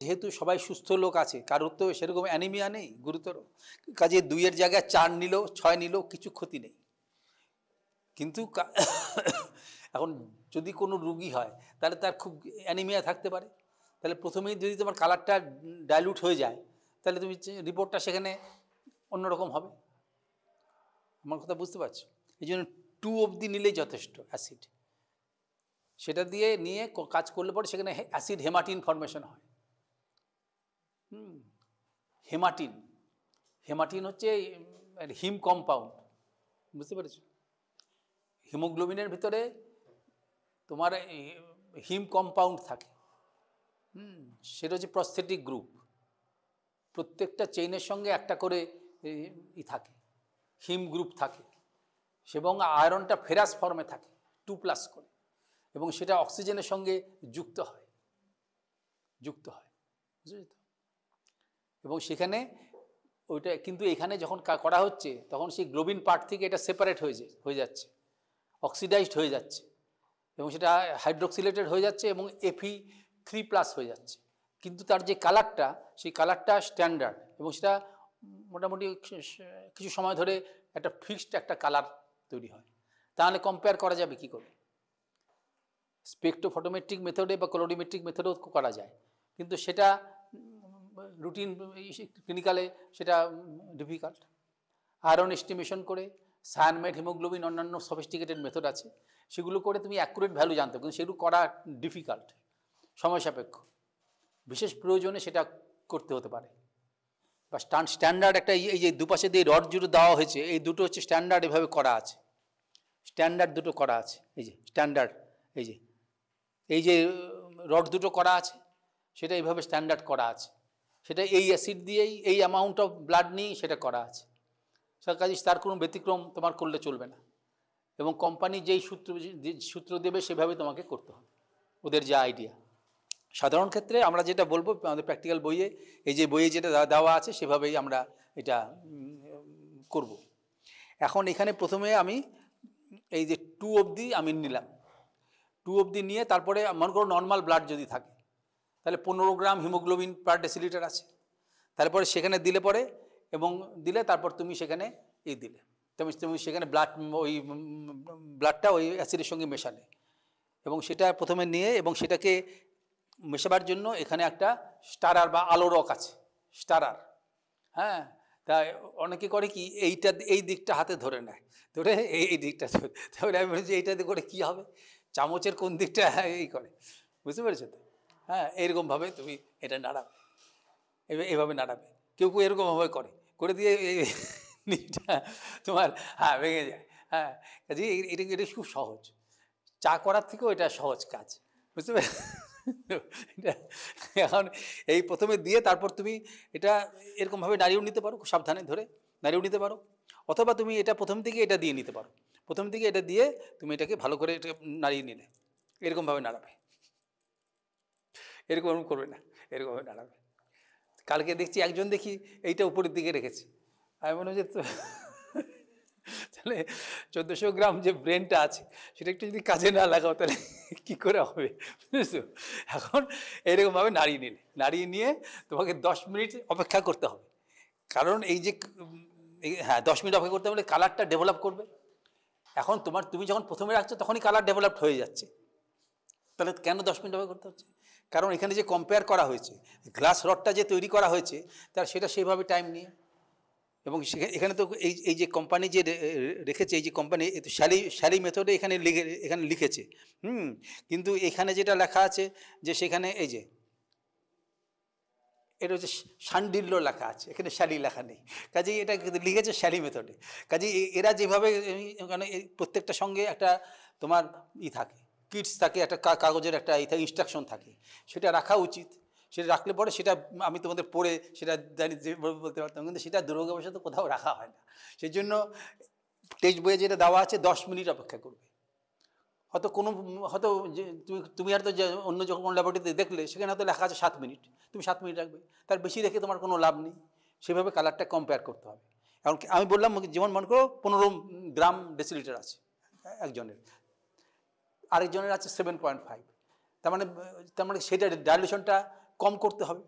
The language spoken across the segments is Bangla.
যেহেতু সবাই সুস্থ লোক আছে, কারোর তো সেরকম অ্যানিমিয়া নেই গুরুতর, কাজে 2-এর জায়গায় 4 নিল 6 নিল কিছু ক্ষতি নেই। কিন্তু এখন যদি কোনো রুগী হয় তাহলে তার খুব অ্যানিমিয়া থাকতে পারে, তাহলে প্রথমেই যদি তোমার কালারটা ডাইলুট হয়ে যায় তাহলে তুমি রিপোর্টটা সেখানে অন্যরকম হবে। আমার কথা বুঝতে পারছো? এই জন্য 2 অবধি নিলেই যথেষ্ট অ্যাসিড। সেটা দিয়ে নিয়ে কাজ করলে পরে সেখানে অ্যাসিড হেমাটিন ফর্মেশন হয়। হেমাটিন, হেমাটিন হচ্ছে হিম কম্পাউন্ড, বুঝতে পেরেছো? হিমোগ্লোবিনের ভিতরে তোমার হিম কম্পাউন্ড থাকে, সেটা হচ্ছে প্রস্থেটিক গ্রুপ। প্রত্যেকটা চেইনের সঙ্গে একটা করে থাকে, হিম গ্রুপ থাকে, এবং আয়রনটা ফেরাস ফর্মে থাকে 2+ করে, এবং সেটা অক্সিজেনের সঙ্গে যুক্ত হয়, বুঝলি তো? এবং সেখানে ওইটা কিন্তু এখানে যখন করা হচ্ছে তখন সেই গ্লোবিন পার্ট থেকে এটা সেপারেট হয়ে যাচ্ছে, অক্সিডাইজড হয়ে যাচ্ছে, এবং সেটা হাইড্রোক্সিলেটেড হয়ে যাচ্ছে এবং Fe3+ হয়ে যাচ্ছে। কিন্তু তার যে কালারটা, সেই কালারটা স্ট্যান্ডার্ড, এবং সেটা মোটামুটি কিছু সময় ধরে একটা ফিক্সড একটা কালার তৈরি হয়। তাহলে কম্পেয়ার করা যাবে কী করে? স্পেকট্রোফটোমেট্রিক মেথডে বা কলোরিমেট্রিক মেথডেও করা যায়, কিন্তু সেটা রুটিন ক্লিনিক্যালে সেটা ডিফিকাল্ট। আয়রন এস্টিমেশন করে, সায়ানমাইড হিমোগ্লোবিন, অন্যান্য সফিস্টিকেটেড মেথড আছে, সেগুলো করে তুমি অ্যাকুরেট ভ্যালু জানতে, কিন্তু সেগুলো করা ডিফিকাল্ট, সময় সাপেক্ষ। বিশেষ প্রয়োজনে সেটা করতে হতে পারে। বা স্ট্যান্ডার্ড একটা এই যে দুপাশে দিয়ে রড জুড়ে দেওয়া হয়েছে, এই দুটো হচ্ছে স্ট্যান্ডার্ড, এভাবে করা আছে, স্ট্যান্ডার্ড দুটো করা আছে, এই যে স্ট্যান্ডার্ড, এই যে রড দুটো করা আছে সেটা এইভাবে স্ট্যান্ডার্ড করা আছে, সেটা এই অ্যাসিড দিয়েই এই অ্যামাউন্ট অফ ব্লাড নিয়েই সেটা করা আছে। সেটা কাজে তার কোনো ব্যতিক্রম তোমার করলে চলবে না, এবং কোম্পানি যেই সূত্র দেবে সেভাবে তোমাকে করতে হবে, ওদের যা আইডিয়া। সাধারণ ক্ষেত্রে আমরা যেটা বলবো আমাদের প্র্যাকটিক্যাল বইয়ে, এই যে বইয়ে যেটা দেওয়া আছে সেভাবেই আমরা এটা করব। এখন এখানে প্রথমে আমি এই যে 2 অবধি আমি নিলাম, 2 অবধি নিয়ে তারপরে মনে করো নর্মাল ব্লাড যদি থাকে তাহলে 15 গ্রাম হিমোগ্লোবিন পার ডেসিলিটার আছে, তারপরে সেখানে দিলে পরে, এবং দিলে তারপর তুমি সেখানে দিলে তুমি সেখানে ব্লাডটা ওই অ্যাসিডের সঙ্গে মেশালে, এবং সেটা প্রথমে নিয়ে, এবং সেটাকে মেশাবার জন্য এখানে একটা স্টারার বা আলো রক আছে, স্টারার। হ্যাঁ, তা অনেকে করে কি এই দিকটা হাতে ধরে নেয়, ধরে এই দিকটা, তাহলে আমি বলছি এইটাতে করে কী হবে, চামচের কোন দিকটা এই করে, বুঝতে পেরেছো তো? হ্যাঁ, এরকমভাবে তুমি এটা নাড়াবে, এভাবে নাড়াবে। কেউ এরকমভাবে করে দিয়ে তোমার ভেঙে যায়। হ্যাঁ, কাজে এটা খুব সহজ, চা করার থেকেও এটা সহজ কাজ, বুঝতে পারছো? এখন এই প্রথমে দিয়ে তারপর তুমি এটা এরকমভাবে নাড়িয়েও নিতে পারো, খুব সাবধানে ধরে নাড়িয়েও নিতে পারো, অথবা তুমি এটা প্রথম থেকে এটা দিয়ে নিতে পারো। প্রথম থেকে এটা দিয়ে তুমি এটাকে ভালো করে এটা নাড়িয়ে নিলে, এরকমভাবে নাড়াবে, এরকম করবে না, এরকমভাবে নাড়াবে। কালকে দেখছি একজন দেখি এইটা উপরের দিকে রেখেছে, আমি মনে হয় যে তাহলে 1400 গ্রাম যে ব্রেনটা আছে সেটা একটু যদি কাজে না লাগাও তাহলে কী করে হবে, বুঝেছো? এখন এরকমভাবে নাড়িয়ে নিয়ে তোমাকে 10 মিনিট অপেক্ষা করতে হবে, কারণ এই যে 10 মিনিট অপেক্ষা করতে হলে কালারটা ডেভেলপ করবে। এখন তুমি যখন প্রথমে রাখছো তখনই কালার ডেভেলপড হয়ে যাচ্ছে, তাহলে কেন 10 মিনিট অপেক্ষা করতে হচ্ছে? কারণ এখানে যে কম্পেয়ার করা হয়েছে, গ্লাস রডটা যে তৈরি করা হয়েছে তার সেটা সেইভাবে টাইম নিয়ে, এবং এখানে তো এই যে কোম্পানি যে রেখেছে, এই যে কোম্পানি শ্যালি মেথডে এখানে লিখেছে, কিন্তু এখানে যেটা লেখা আছে যে সেখানে এই যে এটা হচ্ছে শান্ডিল্য লেখা আছে, এখানে শ্যালি লেখা নেই, কাজেই এটা লিখেছে শ্যালি মেথডে। কাজেই এরা যেভাবে মানে প্রত্যেকটা সঙ্গে একটা তোমার থাকে, কিটস থাকে, একটা কাগজের একটা ইনস্ট্রাকশন থাকে, সেটা রাখা উচিত। সেটা রাখলে পরে সেটা আমি তোমাদের পড়ে সেটা জানি বলতে পারতাম, কিন্তু সেটা দুর্ভাগ্যবশত কোথাও রাখা হয় না। সেই জন্য টেক্সট বইয়ে যেটা দেওয়া আছে 10 মিনিট অপেক্ষা করবে। হয়তো তুমি হয়তো অন্য যখন ল্যাবরেটরিতে দেখলে সেখানে হয়তো লেখা আছে 7 মিনিট, তুমি 7 মিনিট রাখবে, তার বেশি রেখে তোমার কোনো লাভ নেই। সেভাবে কালারটা কম্পেয়ার করতে হবে। এখন আমি বললাম যেমন মনে করো 15 গ্রাম ডেসিলিটার আছে একজনের, আরেকজনের আছে 7.5, তার মানে সেটা ডাইলুশনটা কম করতে হবে।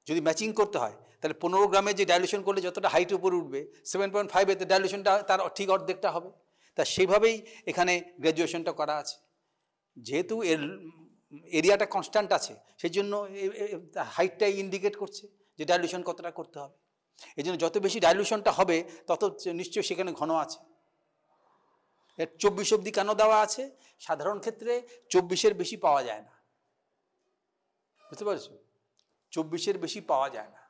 যদি ম্যাচিং করতে হয় তাহলে 15 গ্রামে যে ডাইলুশন করলে যতটা হাইট উপরে উঠবে 7.5 এতে ডাইলুশনটা তার ঠিক অর্ধেকটা হবে। তা সেইভাবেই এখানে গ্র্যাজুয়েশনটা করা আছে। যেহেতু এর এরিয়াটা কনস্ট্যান্ট আছে সেই জন্য হাইটটাই ইন্ডিকেট করছে যে ডাইলুশন কতটা করতে হবে। এই জন্য যত বেশি ডাইলুশনটা হবে তত নিশ্চয়ই সেখানে ঘন আছে। এর 24 অবধি কেন দেওয়া আছে? সাধারণ ক্ষেত্রে 24-এর বেশি পাওয়া যায় না, বুঝতে পারছো? 24-এর বেশি পাওয়া যায় না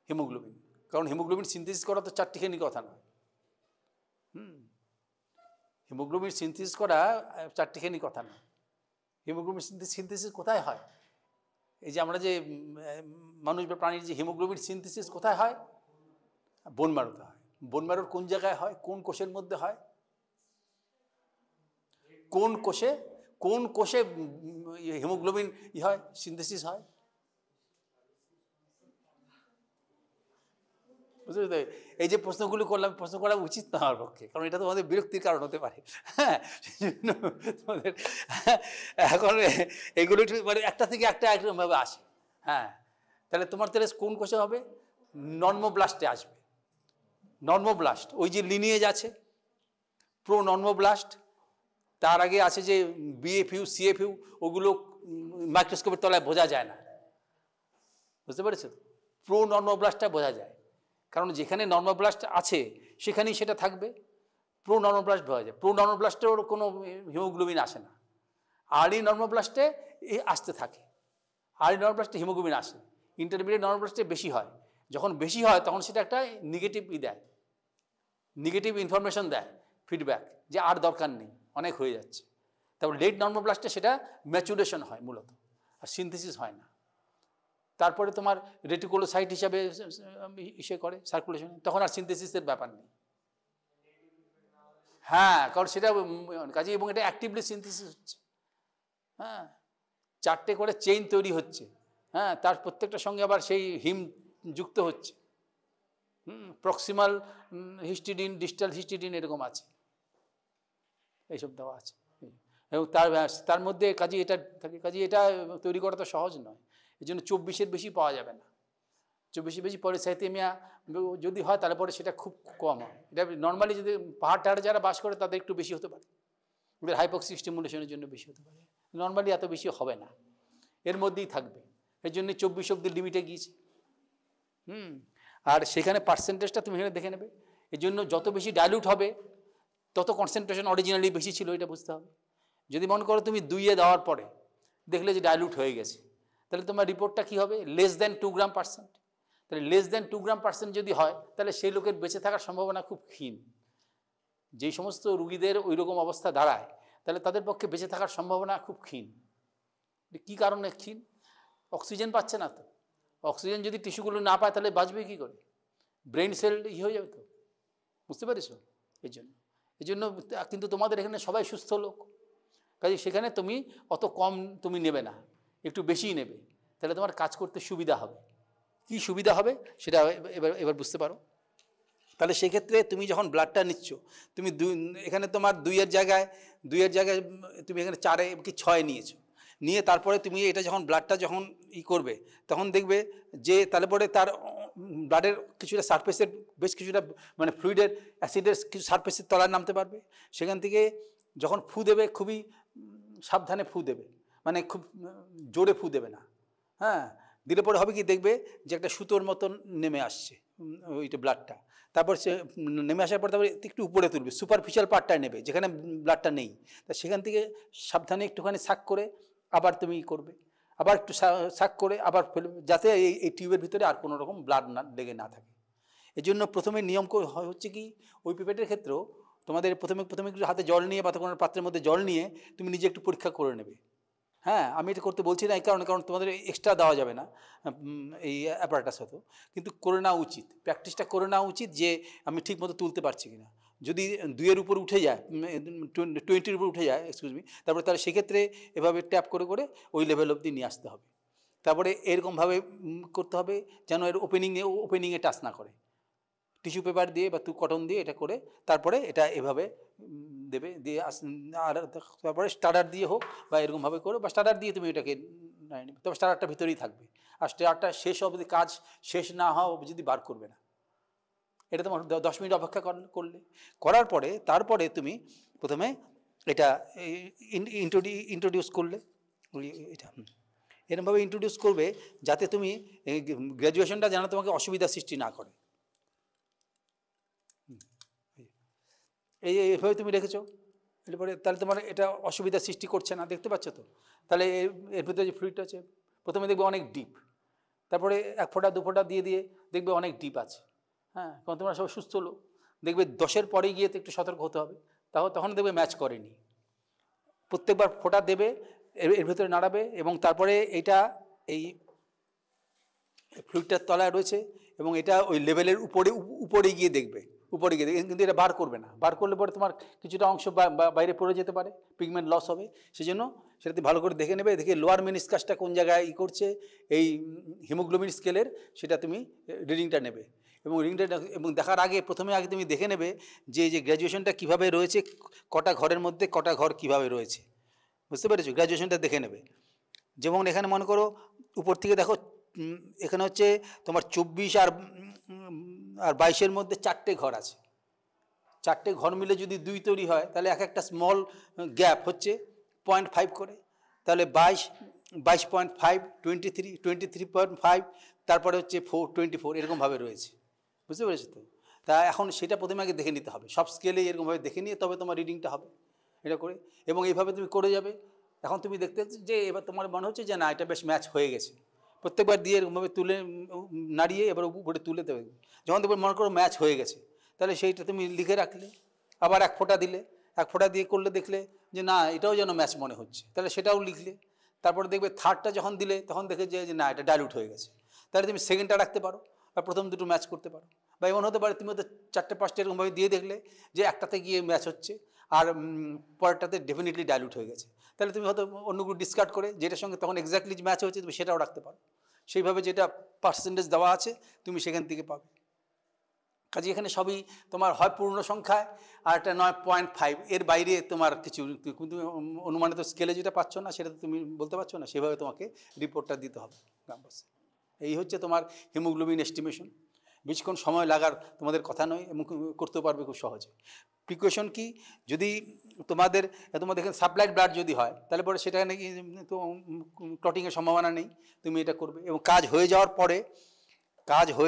হিমোগ্লোবিন, কারণ হিমোগ্লোবিন সিনথেসিস করা তো চারটিখানি কথা নয়। হিমোগ্লোবিন সিনথেসিস করা চারটিখানি কথা নয়। হিমোগ্লোবিন সিনথেসিস কোথায় হয়? এই যে আমরা যে মানুষ বা প্রাণীর যে হিমোগ্লোবিন সিনথেসিস কোথায় হয়? বোন ম্যারোতে হয়। বোন ম্যারোর কোন জায়গায় হয়? কোন কোষের মধ্যে হয়? কোন কোষে হিমোগ্লোবিন হয়, সিনথেসিস হয়? বুঝতে পারছো? এই যে প্রশ্নগুলো করলাম, প্রশ্ন করা উচিত না আমার পক্ষে, কারণ এটা তোমাদের বিরক্তির কারণ হতে পারে। হ্যাঁ, সেই জন্য তোমাদের এখন এগুলো মানে একটা থেকে একটা একরকমভাবে আসে। হ্যাঁ, তাহলে তোমার তাহলে কোন কোষে হবে? নর্মোব্লাস্টে আসবে। নর্মোব্লাস্ট ওই যে লিনিয়েজ আছে, প্রো নর্মোব্লাস্ট, তার আগে আছে যে বিএফইউ সিএফইউ, ওগুলো মাইক্রোস্কোপের তলায় বোঝা যায় না, বুঝতে পেরেছো? প্রো নর্মোব্লাস্টটা বোঝা যায়, কারণ যেখানে নর্মোব্লাস্ট আছে সেখানেই সেটা থাকবে। প্রো নর্মোব্লাস্ট বোঝা যায়। প্রো নর্মোব্লাস্টের কোনো হিমোগ্লোবিন আসে না। আর্লি নর্মোব্লাস্টে আসতে থাকে। আর্লি নর্মোব্লাস্টে হিমোগ্লোবিন আসে, ইন্টারমিডিয়েট নর্মোব্লাস্টে বেশি হয়। যখন বেশি হয় তখন সেটা একটা নেগেটিভ দেয়, নেগেটিভ ইনফরমেশন দেয়, ফিডব্যাক, যে আর দরকার নেই, অনেক হয়ে যাচ্ছে। তারপর লেট নর্মোব্লাস্টে সেটা ম্যাচুরেশন হয় মূলত, আর সিনথেসিস হয় না। তারপরে তোমার রেটিকুলোসাইট হিসাবে ইসে করে সার্কুলেশনে, তখন আর সিনথেসিসের ব্যাপার নেই। হ্যাঁ, কারণ সেটা কাজে, এবং এটা অ্যাক্টিভলি সিনথেসিস হচ্ছে। হ্যাঁ, 4টে করে চেইন তৈরি হচ্ছে। হ্যাঁ, তার প্রত্যেকটার সঙ্গে আবার সেই হিম যুক্ত হচ্ছে। প্রক্সিমাল হিস্টিডিন, ডিস্টাল হিস্টিডিন এরকম আছে, এইসব দেওয়া আছে। এবং তার মধ্যে কাজে এটা থাকে, কাজে এটা তৈরি করা তো সহজ নয়। এই জন্য 24-এর বেশি পাওয়া যাবে না। 24-এর বেশি পলিসাইথেমিয়া যদি হয় তাহলে পরে সেটা খুব কম হয়। এটা নর্মালি যদি পাহাড় টাহাড়ে যারা বাস করে তাদের একটু বেশি হতে পারে, ওদের হাইপক্সিক স্টিমুলেশনের জন্য বেশি হতে পারে। নর্মালি এত বেশি হবে না, এর মধ্যেই থাকবে। এই জন্য 24 অব্দি লিমিটে গিয়েছে। আর সেখানে পার্সেন্টেজটা তুমি এখানে দেখে নেবে। এই জন্য যত বেশি ডাইলুট হবে তত কনসেন্ট্রেশন অরিজিনালি বেশি ছিল, এটা বুঝতে হবে। যদি মনে করো তুমি 2-এ দেওয়ার পরে দেখলে যে ডাইলুট হয়ে গেছে, তাহলে তোমার রিপোর্টটা কী হবে? লেস দ্যান 2 গ্রাম পার্সেন্ট। তাহলে লেস দ্যান 2 গ্রাম পার্সেন্ট যদি হয় তাহলে সেই লোকের বেঁচে থাকার সম্ভাবনা খুব ক্ষীণ। যেই সমস্ত রুগীদের ওই রকম অবস্থা দাঁড়ায় তাহলে তাদের পক্ষে বেঁচে থাকার সম্ভাবনা খুব ক্ষীণ। কী কারণে ক্ষীণ? অক্সিজেন পাচ্ছে না তো। অক্সিজেন যদি টিস্যুগুলো না পায় তাহলে বাঁচবে কী করে? ব্রেন সেল হয়ে যাবে তো, বুঝতে পারিস? এই জন্য কিন্তু তোমাদের এখানে সবাই সুস্থ লোক, কাজে সেখানে তুমি অত কম তুমি নেবে না, একটু বেশিই নেবে, তাহলে তোমার কাজ করতে সুবিধা হবে। কি সুবিধা হবে সেটা এবার বুঝতে পারো। তাহলে সেক্ষেত্রে তুমি যখন ব্লাডটা নিচ্ছ, তুমি এখানে তোমার 2-এর জায়গায় তুমি এখানে 4 কি 6 নিয়েছো, নিয়ে তারপরে তুমি এটা যখন ব্লাডটা যখন করবে তখন দেখবে যে তাহলে পরে তার ব্লাডের কিছুটা সারফেসের, বেশ কিছুটা মানে ফ্লুইডের, অ্যাসিডের কিছু সারফেসের তলায় নামতে পারবে। সেখান থেকে যখন ফু দেবে খুবই সাবধানে ফু দেবে, মানে খুব জোরে ফু দেবে না। হ্যাঁ, দিলে পরে হবে কি, দেখবে যে একটা সুতোর মতন নেমে আসছে ওইটা ব্লাডটা। তারপর সে নেমে আসার পর তারপরে একটু উপরে তুলবে, সুপারফিশিয়াল পার্টটায় নেবে যেখানে ব্লাডটা নেই। তা সেখান থেকে সাবধানে একটুখানি শাক করে আবার তুমি করবে, আবার একটু শাক করে আবার ফেলবে, যাতে এই টিউবের ভিতরে আর কোনো রকম ব্লাড না লেগে না থাকে। এই জন্য প্রথমে নিয়ম হচ্ছে কি, ওই পিপেটের ক্ষেত্রেও তোমাদের প্রথমে একটু হাতে জল নিয়ে বা কোনো পাত্রের মধ্যে জল নিয়ে তুমি নিজে একটু পরীক্ষা করে নেবে। হ্যাঁ, আমি এটা করতে বলছি না এই কারণে, কারণ তোমাদের এক্সট্রা দেওয়া যাবে না এই অ্যাপারেটাস হতো, কিন্তু করে নেওয়া উচিত, প্র্যাকটিসটা করে নেওয়া উচিত যে আমি ঠিক মতো তুলতে পারছি কিনা। যদি 2-এর উপর উঠে যায়, 20-র উপর উঠে যায়, তারপরে তাহলে সেক্ষেত্রে এভাবে ট্যাপ করে করে ওই লেভেল অবধি নিয়ে আসতে হবে। তারপরে এরকমভাবে করতে হবে যেন এর ওপেনিংয়ে টাচ না করে, টিস্যু পেপার দিয়ে বা কটন দিয়ে এটা করে তারপরে এটা এভাবে দেবে, দিয়ে আর তারপরে স্টার্টার দিয়ে হোক বা এরকমভাবে করো, বা স্টার্টার দিয়ে তুমি এটাকে নেবে, তবে স্টারারটা ভিতরেই থাকবে, আর স্টারারটা শেষ অবধি কাজ শেষ না হওয়া অবধি যদি বার করবে না। এটা তোমার 10 মিনিট অপেক্ষা করলে, করার পরে তারপরে তুমি প্রথমে এটা ইন্ট্রোডিউস করলে, এটা এরকমভাবে ইন্ট্রোডিউস করবে যাতে তুমি গ্র্যাজুয়েশনটা যেন তোমাকে অসুবিধা সৃষ্টি না করে। এইভাবে তুমি রেখেছো, এরপরে তাহলে তোমার এটা অসুবিধা সৃষ্টি করছে না, দেখতে পাচ্ছ তো। তাহলে এর ভিতরে যে ফ্লুইডটা আছে প্রথমে দেখবে অনেক ডিপ, তারপরে 1 ফোঁটা 2 ফোঁটা দিয়ে দিয়ে দেখবে অনেক ডিপ আছে। হ্যাঁ, কারণ তোমরা সব সুস্থ লোক, দেখবে 10-এর পরে গিয়ে তো একটু সতর্ক হতে হবে, তখন দেখবে ম্যাচ করেনি। প্রত্যেকবার ফোঁটা দেবে, এর ভেতরে নাড়াবে, এবং তারপরে এইটা এই ফ্লুইডটার তলায় রয়েছে এবং এটা ওই লেভেলের উপরে গিয়ে দেখবে, কিন্তু এটা বার করবে না। বার করলে পরে তোমার কিছুটা অংশ বাইরে পড়ে যেতে পারে, পিগমেন্ট লস হবে। সেজন্য সেটাতে ভালো করে দেখে নেবে, দেখে লোয়ার মেনিসকাসটা কোন জায়গায় করছে এই হিমোগ্লোবিন স্কেলের, সেটা তুমি রিডিংটা নেবে। এবং দেখার আগে প্রথমে তুমি দেখে নেবে যে গ্র্যাজুয়েশনটা কীভাবে রয়েছে, কটা ঘরের মধ্যে কটা ঘর কীভাবে রয়েছে, বুঝতে পেরেছো? গ্র্যাজুয়েশনটা দেখে নেবে। যেমন এখানে মনে করো উপর থেকে দেখো, এখানে হচ্ছে তোমার 24 আর 22-এর মধ্যে 4টে ঘর আছে। 4টে ঘর মিলে যদি 2 তৈরি হয়, তাহলে একটা স্মল গ্যাপ হচ্ছে 0.5 করে, তাহলে 22.5, 23.5, তারপরে হচ্ছে 24 এরকমভাবে রয়েছে, বুঝতে পেরেছো তো? তা এখন সেটা প্রথমে আগে দেখে নিতে হবে, সব স্কেলে এরকমভাবে দেখে নিয়ে তবে তোমার রিডিংটা হবে এটা করে, এবং এইভাবে তুমি করে যাবে। এখন তুমি দেখতে যে এবার তোমার মনে হচ্ছে যে না, এটা বেশ ম্যাচ হয়ে গেছে। প্রত্যেকবার দিয়ে এরকমভাবে তুলে নাড়িয়ে এবার উপরে তুলে দেবে। যখন দেখবে মনে করো ম্যাচ হয়ে গেছে, তাহলে সেইটা তুমি লিখে রাখলে, আবার 1 ফোঁটা দিলে, 1 ফোঁটা দিয়ে করলে দেখলে যে না, এটাও যেন ম্যাচ মনে হচ্ছে, তাহলে সেটাও লিখলে। তারপরে দেখবে 3টা যখন দিলে তখন দেখে যে না, এটা ডাইলুট হয়ে গেছে, তাহলে তুমি 2টা রাখতে পারো, বা প্রথম 2টো ম্যাচ করতে পারো। বা এমন হতে পারে তুমি ওদের 4টে-5টে এরকমভাবে দিয়ে দেখলে যে একটাতে গিয়ে ম্যাচ হচ্ছে আর পরেরটাতে ডেফিনেটলি ডাইলুট হয়ে গেছে, তাহলে তুমি হয়তো অন্যগুলো ডিসকার্ড করে যেটার সঙ্গে তখন এক্স্যাক্টলি ম্যাচ হয়েছে তুমি সেটাও রাখতে পারো। সেইভাবে যেটা পার্সেন্টেজ দেওয়া আছে তুমি সেখান থেকে পাবে। কাজে এখানে সবই তোমার হয় পূর্ণ সংখ্যায়, আর একটা নয় 0.5, এর বাইরে তোমার কিছু তুমি অনুমানিত স্কেলে যেটা পাচ্ছ না সেটা তো তুমি বলতে পারছো না, সেভাবে তোমাকে রিপোর্টটা দিতে হবে গ্রামবাসী। এই হচ্ছে তোমার হিমোগ্লোবিন এস্টিমেশন। বেশিক্ষণ সময় লাগার তোমাদের কথা নয়, এবং করতে পারবে খুব সহজে। প্রিকশন কি, যদি তোমাদের এখানে সাপ্লাইড ব্লাড যদি হয়, তাহলে পরে সেটা নাকি তো ক্লটিংয়ের সম্ভাবনা নেই, তুমি এটা করবে। এবং কাজ হয়ে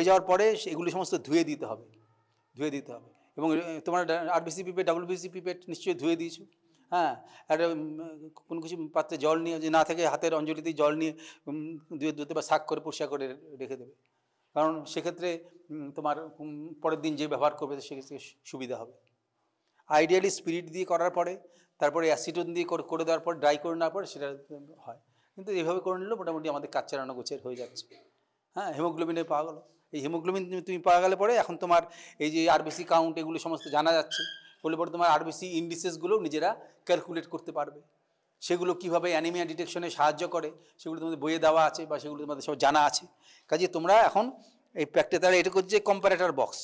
যাওয়ার পরে এগুলি সমস্ত ধুয়ে দিতে হবে। এবং তোমার আরবিসি পিপেট, WBC পিপেট নিশ্চয়ই ধুয়ে দিয়েছো। হ্যাঁ, একটা কোনো কিছু পাত্রে জল নিয়ে, যে না থাকে হাতের অঞ্জলিতেই জল নিয়ে ধুতে বা শাক করে পরিষ্কার করে রেখে দেবে, কারণ সেক্ষেত্রে তোমার পরের দিন যে ব্যবহার করবে সেক্ষেত্রে সুবিধা হবে। আইডিয়ালি স্পিরিট দিয়ে করার পরে, তারপরে অ্যাসিটোন দিয়ে করে দেওয়ার পর, ড্রাই করে নেওয়ার পরে সেটা হয়। কিন্তু এইভাবে করে নিলেও মোটামুটি আমাদের কাজ চালানো গোছের হয়ে যাচ্ছে। হ্যাঁ, হিমোগ্লোবিনে পাওয়া গেলো। এই হিমোগ্লোবিন তুমি পাওয়া গেলে পরে এখন তোমার এই যে আরবিসি কাউন্ট এগুলো সমস্ত জানা যাচ্ছে, বলে পরে তোমার আরবিসি ইন্ডিসেসগুলো নিজেরা ক্যালকুলেট করতে পারবে। সেগুলো কীভাবে অ্যানিমিয়া ডিটেকশনে সাহায্য করে সেগুলো তোমাদের বইয়ে দেওয়া আছে, বা সেগুলো তোমাদের সব জানা আছে। কাজে তোমরা এখন এই প্র্যাকটিস, এটা করছে কম্পারেটর বক্স।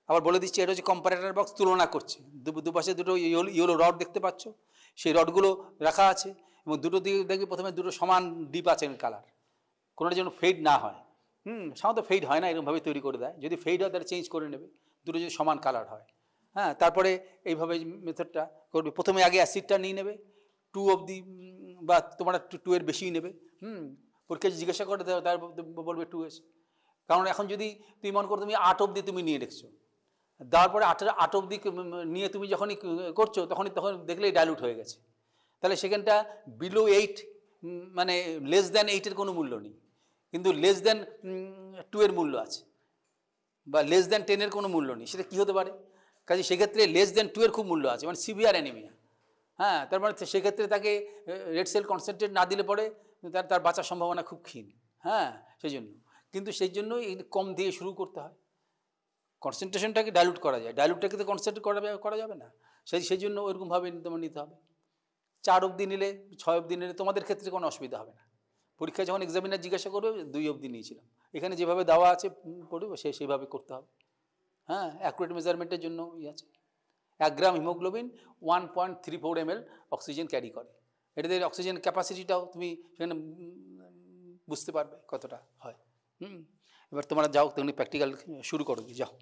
আবার বলে দিচ্ছি, এটা হচ্ছে কম্পারেটর বক্স, তুলনা করছে। দুপাশে দুটো ইয়েলো রড দেখতে পাচ্ছ, সেই রডগুলো রাখা আছে, এবং দুটো দিকে দেখবে প্রথমে দুটো সমান ডিপ আছে কালার, কোনোটা যেন ফেড না হয়। সাধারণত ফেড হয় না, এরকমভাবে তৈরি করে দেয়। যদি ফেড হয় তাহলে চেঞ্জ করে নেবে, দুটো যদি সমান কালার হয়। হ্যাঁ, তারপরে এইভাবে মেথডটা করবে। প্রথমে আগে অ্যাসিডটা নিয়ে নেবে 2 অবধি, বা তোমরা 2 এর বেশিই নেবে। পরীক্ষা জিজ্ঞাসা করে তার বলবে 2 এসে। কারণ এখন যদি তুমি মনে করো তুমি 8 অবধি তুমি নিয়ে রেখেছো, দেওয়ার পরে 8 অবধি নিয়ে তুমি যখনই করছো তখন দেখলেই ডাইলুট হয়ে গেছে, তাহলে সেখানটা বিলো 8, মানে লেস দ্যান 8-এর কোনো মূল্য নেই, কিন্তু লেস দ্যান 2 এর মূল্য আছে, বা লেস দ্যান 10-এর কোনো মূল্য নেই। সেটা কী হতে পারে? কাজে সেক্ষেত্রে লেস দ্যান 2 এর খুব মূল্য আছে, মানে সিভিয়ার অ্যানিমিয়া। হ্যাঁ, তার মানে সেক্ষেত্রে তাকে রেড সেল কনসেন্ট্রেট না দিলে পরে তার বাঁচার সম্ভাবনা খুব ক্ষীণ। হ্যাঁ, সেই জন্য কিন্তু কম দিয়ে শুরু করতে হয়। কনসেন্ট্রেশনটাকে ডাইলুট করা যায়, ডাইলুটটাকে তো কনসেন্ট্রেট করা যাবে না, সেই জন্য ওইরকমভাবে তোমার নিতে হবে। 4 অবধি নিলে, 6 অবধি নিলে তোমাদের ক্ষেত্রে কোনো অসুবিধা হবে না। পরীক্ষায় যখন এক্সামিনার জিজ্ঞাসা করবে 2 অবধি নিয়েছিলাম, এখানে যেভাবে দেওয়া আছে পড়বে সেইভাবে করতে হবে। হ্যাঁ, অ্যাকুরেট মেজারমেন্টের জন্য আছে। 1 গ্রাম হিমোগ্লোবিন 1.34 ml অক্সিজেন ক্যারি করে। এটাদের অক্সিজেন ক্যাপাসিটিটাও তুমি সেখানে বুঝতে পারবে কতটা হয়। এবার তোমরা যাও, তেমনি প্র্যাকটিক্যাল শুরু করো, যাও।